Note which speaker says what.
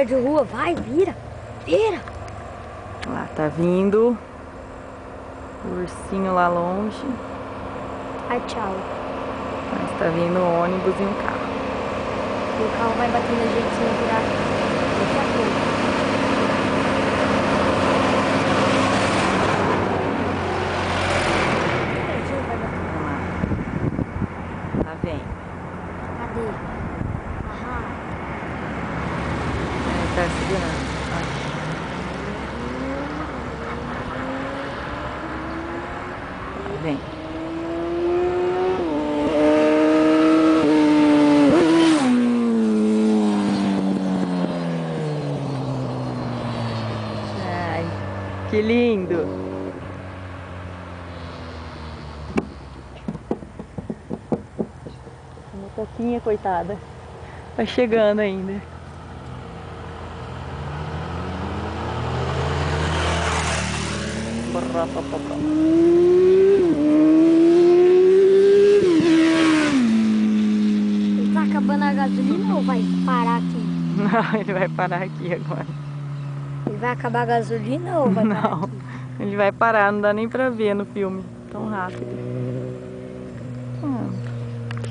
Speaker 1: De rua, vai, vira, vira.
Speaker 2: Lá, tá vindo o ursinho lá longe.
Speaker 1: Ai, tchau.
Speaker 2: Mas tá vindo um ônibus e um carro.
Speaker 1: E o carro vai bater na gente se não virar daqui a pouco. Vai bater.
Speaker 2: Vamos lá. Lá vem.
Speaker 1: Cadê? Aham.
Speaker 2: Tá segurando. Vem. Ai, que lindo. A motoquinha, coitada. Tá chegando ainda.
Speaker 1: Ele tá acabando a gasolina ou vai parar aqui?
Speaker 2: Não, ele vai parar aqui agora.
Speaker 1: Ele vai acabar a gasolina ou vai parar
Speaker 2: Não,
Speaker 1: aqui?
Speaker 2: ele vai parar, não dá nem pra ver no filme. Tão rápido.